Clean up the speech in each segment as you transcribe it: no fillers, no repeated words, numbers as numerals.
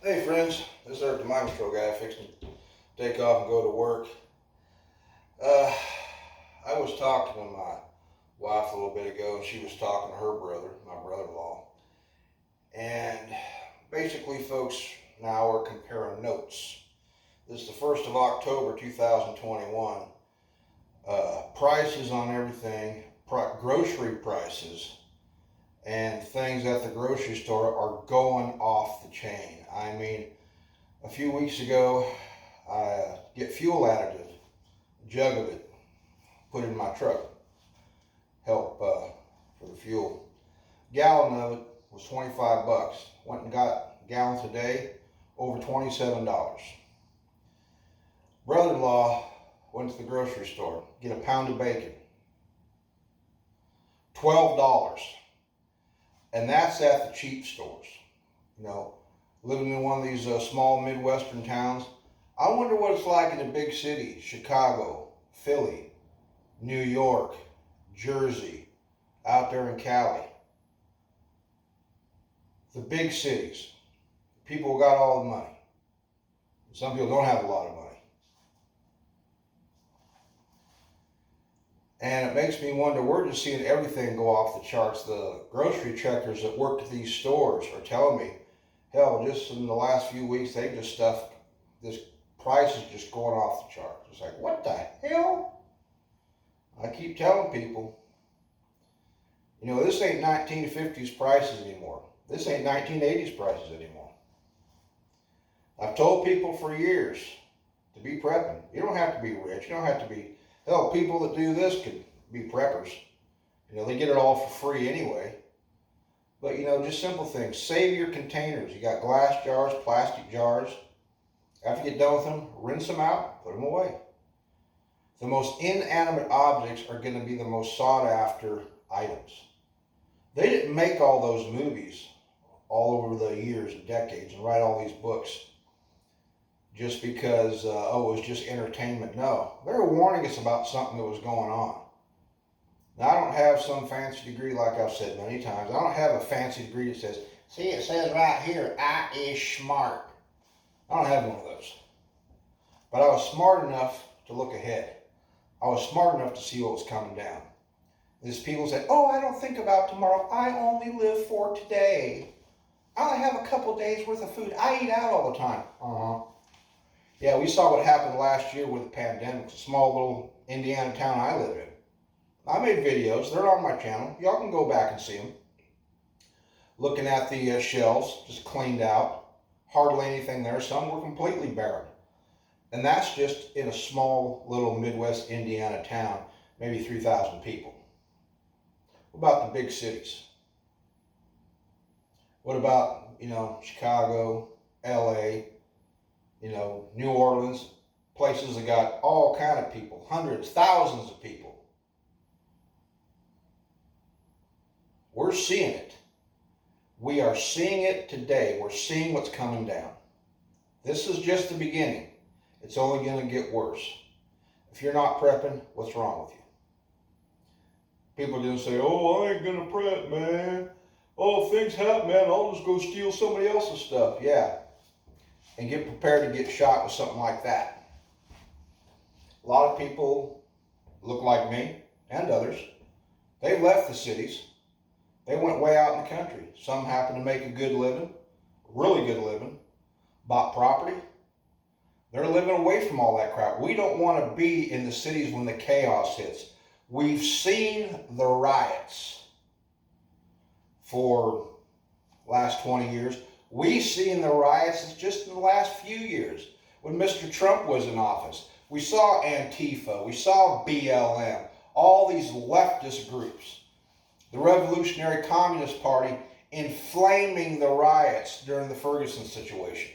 Hey friends, this is the Micro guy fixing to take off and go to work. I was talking to my wife a little bit ago, and she was talking to her brother, my brother-in-law. And basically, folks, now we're comparing notes. This is the 1st of October 2021. Prices on everything, grocery prices, and things at the grocery store are going off the chain. I mean, a few weeks ago, I get fuel additive, a jug of it, put it in my truck, help for the fuel. Gallon of it was 25 bucks. Went and got a gallon today, over $27. Brother-in-law went to the grocery store, get a pound of bacon, $12. And that's at the cheap stores. You know, living in one of these small Midwestern towns, I wonder what it's like in the big cities: Chicago, Philly, New York, Jersey, out there in Cali. The big cities, people got all the money. Some people don't have a lot of money. And it makes me wonder, we're just seeing everything go off the charts. The grocery checkers that work at these stores are telling me, hell, just in the last few weeks, they just stuffed, this price is just going off the charts. It's like, what the hell? I keep telling people, you know, this ain't 1950s prices anymore. This ain't 1980s prices anymore. I've told people for years to be prepping. You don't have to be rich. You don't have to be, hell, people that do this could be preppers. You know, they get it all for free anyway. But, you know, just simple things. Save your containers. You got glass jars, plastic jars. After you get done with them, rinse them out, put them away. The most inanimate objects are going to be the most sought after items. They didn't make all those movies all over the years and decades and write all these books just because, it was just entertainment. No, they were warning us about something that was going on. Now, I don't have some fancy degree, like I've said many times. I don't have a fancy degree that says, see, it says right here, I is smart. I don't have one of those. But I was smart enough to look ahead. I was smart enough to see what was coming down. There's people say, oh, I don't think about tomorrow. I only live for today. I only have a couple days worth of food. I eat out all the time. Yeah, we saw what happened last year with the pandemic. It's a small little Indiana town I live in. I made videos. They're on my channel. Y'all can go back and see them. Looking at the shelves, just cleaned out. Hardly anything there. Some were completely barren. And that's just in a small little Midwest Indiana town, maybe 3,000 people. What about the big cities? What about, you know, Chicago, LA, you know, New Orleans, places that got all kind of people, hundreds, thousands of people. We're seeing it. We are seeing it today. We're seeing what's coming down. This is just the beginning. It's only going to get worse. If you're not prepping, what's wrong with you? People just say, oh, I ain't going to prep, man. Oh, if things happen, man, I'll just go steal somebody else's stuff. Yeah. And get prepared to get shot with something like that. A lot of people look like me and others. They left the cities. They went way out in the country. Some happen to make a good living, really good living, bought property. They're living away from all that crap. We don't want to be in the cities when the chaos hits. We've seen the riots for the last 20 years. We've seen the riots just in the last few years when Mr. Trump was in office. We saw Antifa, we saw BLM, all these leftist groups. The Revolutionary Communist Party inflaming the riots during the Ferguson situation.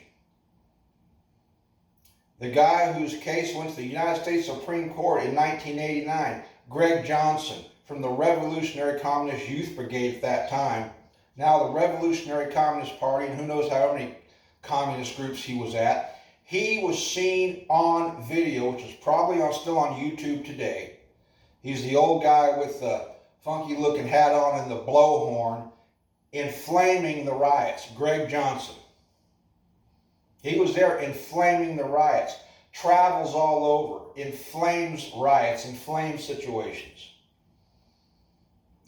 The guy whose case went to the United States Supreme Court in 1989, Greg Johnson, from the Revolutionary Communist Youth Brigade at that time, now the Revolutionary Communist Party, and who knows how many communist groups he was at, he was seen on video, which is probably still on YouTube today. He's the old guy with the funky looking hat on and the blowhorn, inflaming the riots, Greg Johnson. He was there inflaming the riots. Travels all over, inflames riots, inflames situations.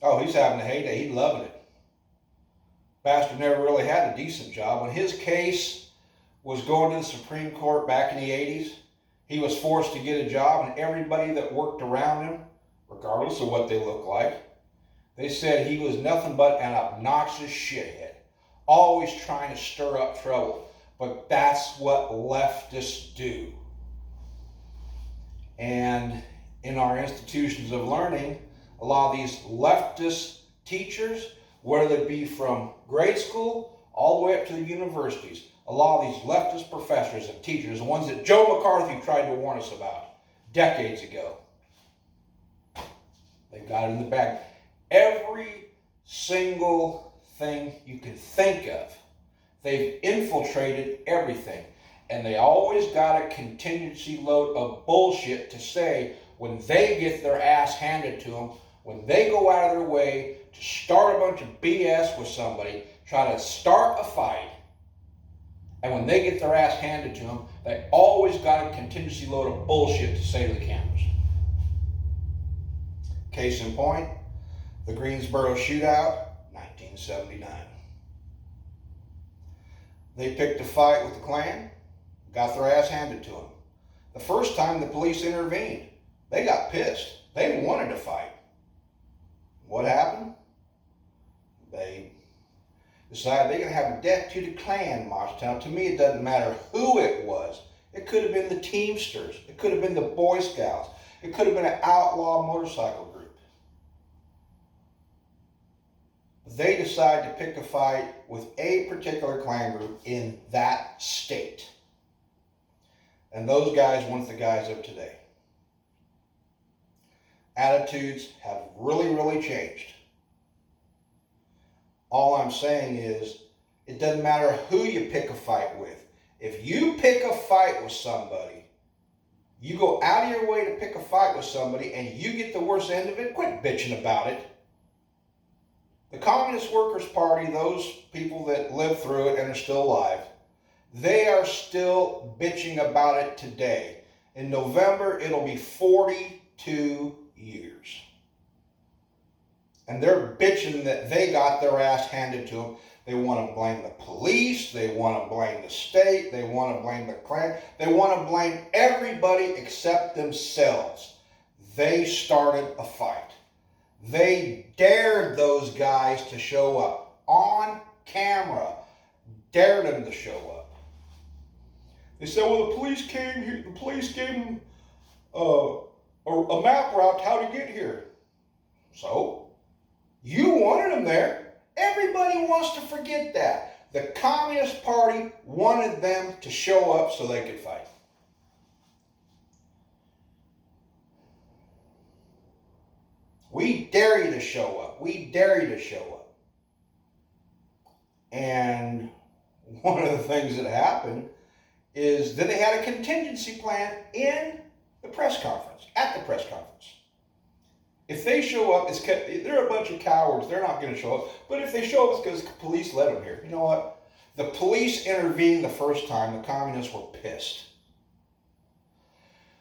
Oh, he's having a heyday. He's loving it. Bastard never really had a decent job. When his case was going to the Supreme Court back in the 80s, he was forced to get a job, and everybody that worked around him, regardless of what they looked like, they said he was nothing but an obnoxious shithead, always trying to stir up trouble. But that's what leftists do. And in our institutions of learning, a lot of these leftist teachers, whether they be from grade school all the way up to the universities, a lot of these leftist professors and teachers, the ones that Joe McCarthy tried to warn us about decades ago, they've got it in the bag. Every single thing you can think of, they've infiltrated everything. And they always got a contingency load of bullshit to say when they get their ass handed to them, when they go out of their way to start a bunch of BS with somebody, try to start a fight, and when they get their ass handed to them, they always got a contingency load of bullshit to say to the cameras. Case in point, the Greensboro shootout, 1979. They picked a fight with the Klan, got their ass handed to them. The first time the police intervened, they got pissed. They wanted to fight. What happened? They decided they're going to have a death to the Klan march. Now, to me, it doesn't matter who it was. It could have been the Teamsters. It could have been the Boy Scouts. It could have been an outlaw motorcycle group. They decided to pick a fight with a particular Klan group in that state. And those guys want the guys of today. Attitudes have really, really changed. All I'm saying is, it doesn't matter who you pick a fight with. If you pick a fight with somebody, you go out of your way to pick a fight with somebody and you get the worst end of it, quit bitching about it. The Communist Workers' Party, those people that lived through it and are still alive, they are still bitching about it today. In November, it'll be 42 years. And they're bitching that they got their ass handed to them. They want to blame the police. They want to blame the state. They want to blame the Klan. They want to blame everybody except themselves. They started a fight. They dared those guys to show up on camera. Dared them to show up. They said, well, the police came here. The police gave them a map route how to get here. So, you wanted them there. Everybody wants to forget that. The Communist Party wanted them to show up so they could fight. We dare you to show up. We dare you to show up. And one of the things that happened is that they had a contingency plan in the press conference, at the press conference. If they show up, they're a bunch of cowards. They're not going to show up. But if they show up, it's because the police let them here. You know what? The police intervened the first time. The communists were pissed.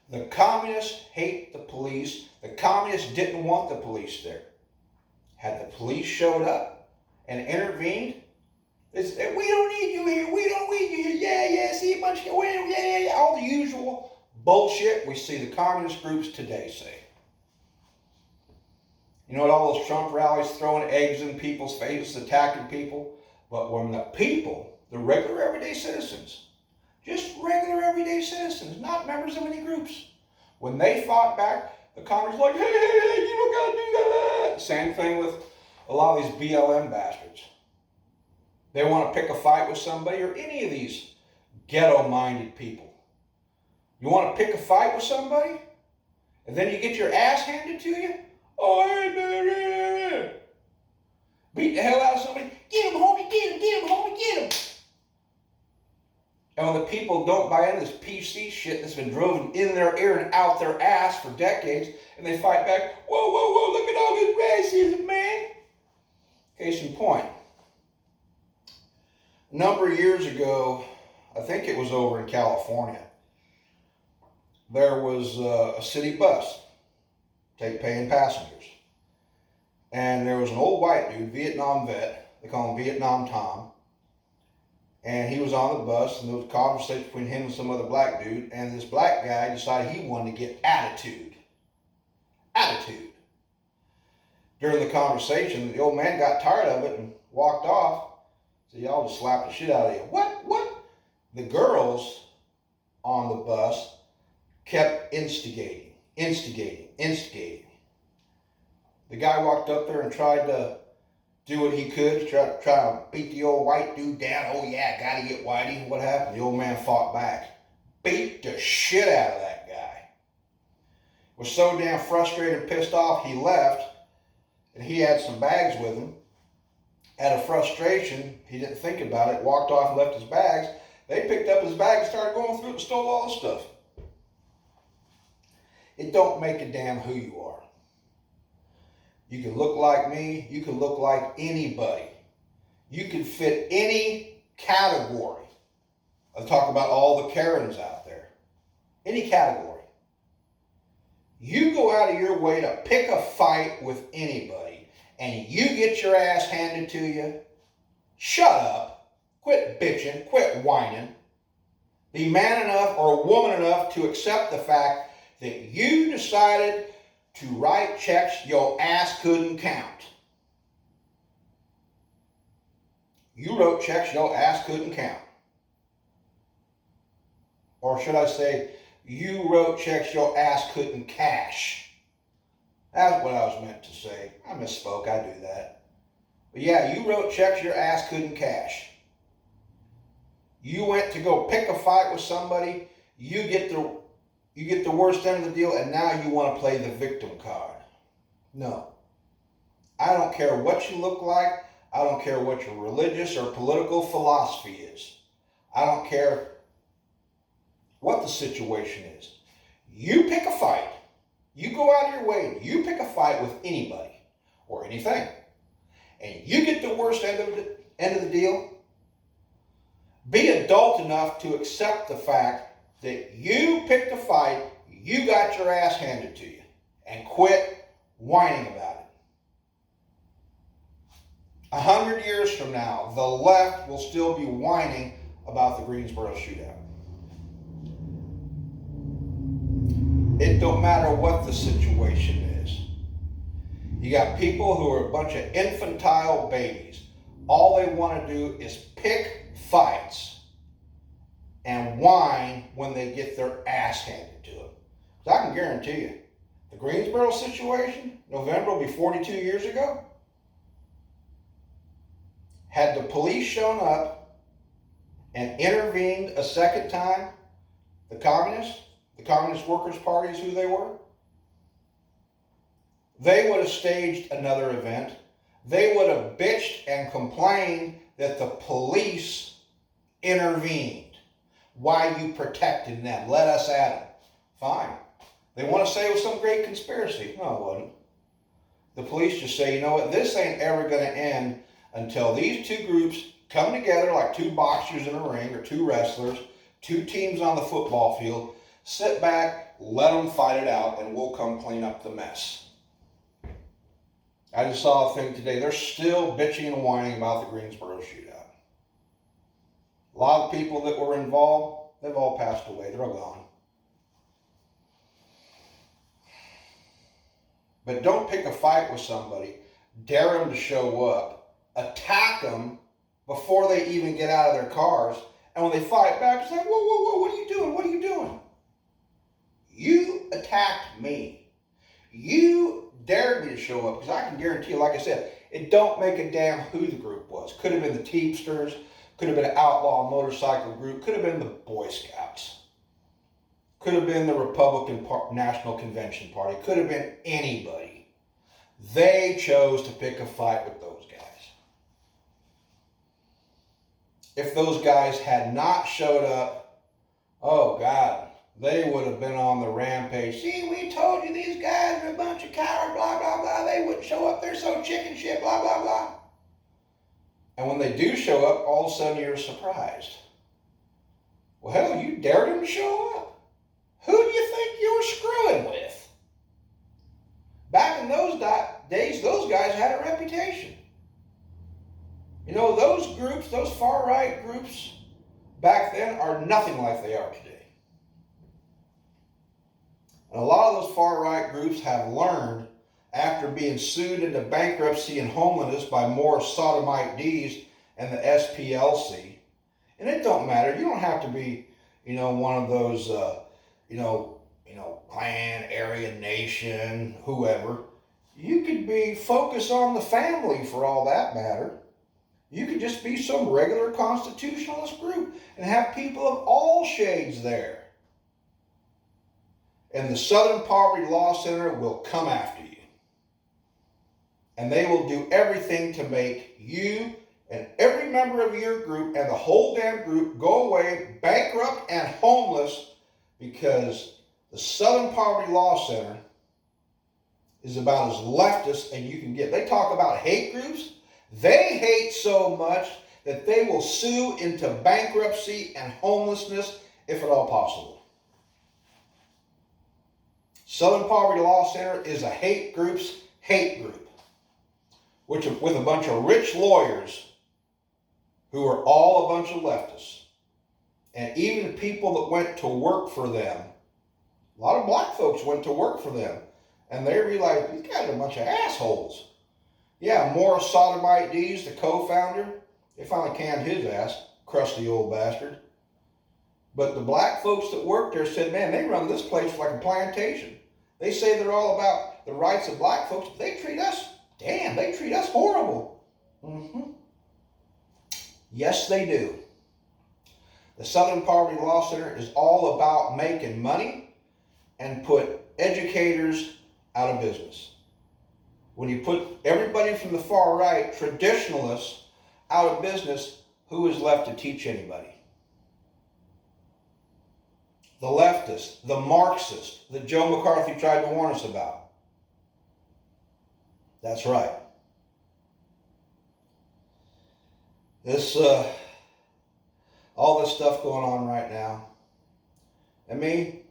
The communists hate the police. The communists didn't want the police there. Had the police showed up and intervened, they said, we don't need you here. We don't need you here. Yeah, see a bunch of, yeah. All the usual bullshit we see the communist groups today say. You know what, all those Trump rallies throwing eggs in people's faces, attacking people. But when the people, the regular everyday citizens, just regular everyday citizens, not members of any groups, when they fought back, the communists were like, hey, you don't got to do that. Same thing with a lot of these BLM bastards. They want to pick a fight with somebody or any of these ghetto-minded people. You want to pick a fight with somebody, and then you get your ass handed to you? Oh, hey, beat the hell out of somebody. Get him, homie, get him, homie, get him. And when the people don't buy into this PC shit that's been driven in their ear and out their ass for decades, and they fight back, whoa, look at all this racism, man. Case in point. A number of years ago, I think it was over in California. There was a city bus paying passengers. And there was an old white dude, Vietnam vet, they call him Vietnam Tom. And he was on the bus, and there was a conversation between him and some other black dude, and this black guy decided he wanted to get attitude. Attitude. During the conversation, the old man got tired of it and walked off. So y'all just slapped the shit out of you. What? The girls on the bus kept instigating. The guy walked up there and tried to do what he could to try to beat the old white dude down. Oh yeah, gotta get Whitey. What happened? The old man fought back. Beat the shit out of that guy. Was so damn frustrated and pissed off, he left. And he had some bags with him. Out of frustration, he didn't think about it, walked off and left his bags. They picked up his bag and started going through it and stole all the stuff. It don't make a damn who you are. You can look like me. You can look like anybody. You can fit any category. I'll talk about all the Karens out there. Any category. You go out of your way to pick a fight with anybody and you get your ass handed to you, shut up, quit bitching, quit whining. Be man enough or woman enough to accept the fact that you decided to write checks your ass couldn't count. You wrote checks your ass couldn't count. Or should I say, you wrote checks your ass couldn't cash. That's what I was meant to say. I misspoke, I do that. But yeah, you wrote checks your ass couldn't cash. You went to go pick a fight with somebody, you get the worst end of the deal, and now you want to play the victim card. No. I don't care what you look like. I don't care what your religious or political philosophy is. I don't care what the situation is. You pick a fight. You go out of your way and you pick a fight with anybody or anything. And you get the worst end of the deal. Be adult enough to accept the fact that you picked a fight, you got your ass handed to you, and quit whining about it. 100 years from now, the left will still be whining about the Greensboro shootout. It don't matter what the situation is. You got people who are a bunch of infantile babies. All they want to do is pick fights and whine when they get their ass handed to them. Because I can guarantee you, the Greensboro situation, November will be 42 years ago. Had the police shown up and intervened a second time, the Communist Workers' Party is who they were, they would have staged another event. They would have bitched and complained that the police intervened. Why you protected them? Let us at them. Fine. They want to say it was some great conspiracy. No, it wasn't. The police just say, you know what, this ain't ever going to end until these two groups come together like two boxers in a ring or two wrestlers, two teams on the football field, sit back, let them fight it out, and we'll come clean up the mess. I just saw a thing today. They're still bitching and whining about the Greensboro shootout. A lot of people that were involved, they've all passed away. They're all gone. But don't pick a fight with somebody, dare them to show up, attack them before they even get out of their cars, and when they fight back, it's like, whoa, what are you doing? What are you doing? You attacked me. You dared me to show up, because I can guarantee you, like I said, it don't make a damn who the group was. Could have been the Teamsters, could have been an outlaw motorcycle group, could have been the Boy Scouts, could have been the Republican National Convention Party, could have been anybody. They chose to pick a fight with those guys. If those guys had not showed up, oh God, they would have been on the rampage. See, we told you these guys are a bunch of cowards, blah, blah, blah. They wouldn't show up. They're so chicken shit, blah, blah, blah. And when they do show up, all of a sudden you're surprised. Well, hell, you dared him to show up. Who do you think you were screwing with? Back in those days, those guys had a reputation. You know, those groups, those far-right groups back then are nothing like they are today. And a lot of those far-right groups have learned, after being sued into bankruptcy and homelessness by more sodomite D's and the SPLC, and it don't matter. You don't have to be, one of those, Klan, Aryan Nation, whoever. You could be focused on the family for all that matter. You could just be some regular constitutionalist group and have people of all shades there. And the Southern Poverty Law Center will come after you. And they will do everything to make you and every member of your group and the whole damn group go away bankrupt and homeless, because the Southern Poverty Law Center is about as leftist as you can get. They talk about hate groups. They hate so much that they will sue into bankruptcy and homelessness if at all possible. Southern Poverty Law Center is a hate group's hate group, with a bunch of rich lawyers who are all a bunch of leftists. And even the people that went to work for them, a lot of black folks went to work for them, and they realized these guys are a bunch of assholes. Yeah, Morris Sodomite D's, the co-founder, they finally canned his ass, crusty old bastard. But the black folks that worked there said, man, they run this place like a plantation. They say they're all about the rights of black folks, but they treat us horrible. Mm-hmm. Yes, they do. The Southern Poverty Law Center is all about making money and put educators out of business. When you put everybody from the far right, traditionalists, out of business, who is left to teach anybody? The leftist, the Marxist that Joe McCarthy tried to warn us about. That's right. All this stuff going on right now. And me,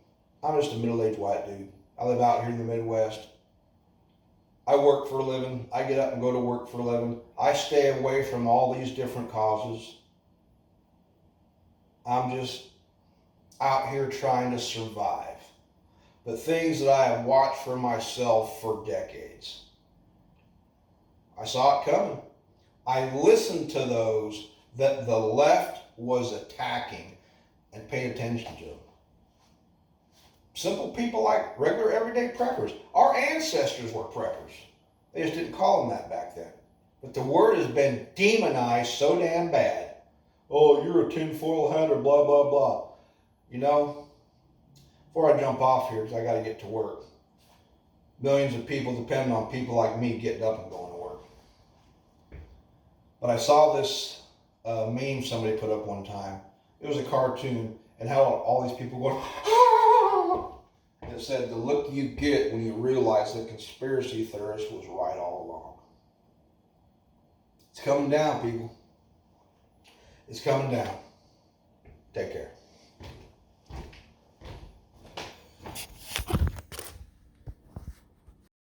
I'm just a middle-aged white dude. I live out here in the Midwest. I work for a living. I get up and go to work for a living. I stay away from all these different causes. I'm just out here trying to survive. But things that I have watched for myself for decades. I saw it coming. I listened to those that the left was attacking and paid attention to them. Simple people like regular everyday preppers. Our ancestors were preppers. They just didn't call them that back then. But the word has been demonized so damn bad. Oh, you're a tinfoil hatter, blah, blah, blah. Before I jump off here, because I got to get to work, millions of people depend on people like me getting up and going to work. But I saw this meme somebody put up one time. It was a cartoon, and how all these people going, ah! And it said, the look you get when you realize the conspiracy theorist was right all along. It's coming down, people. It's coming down. Take care.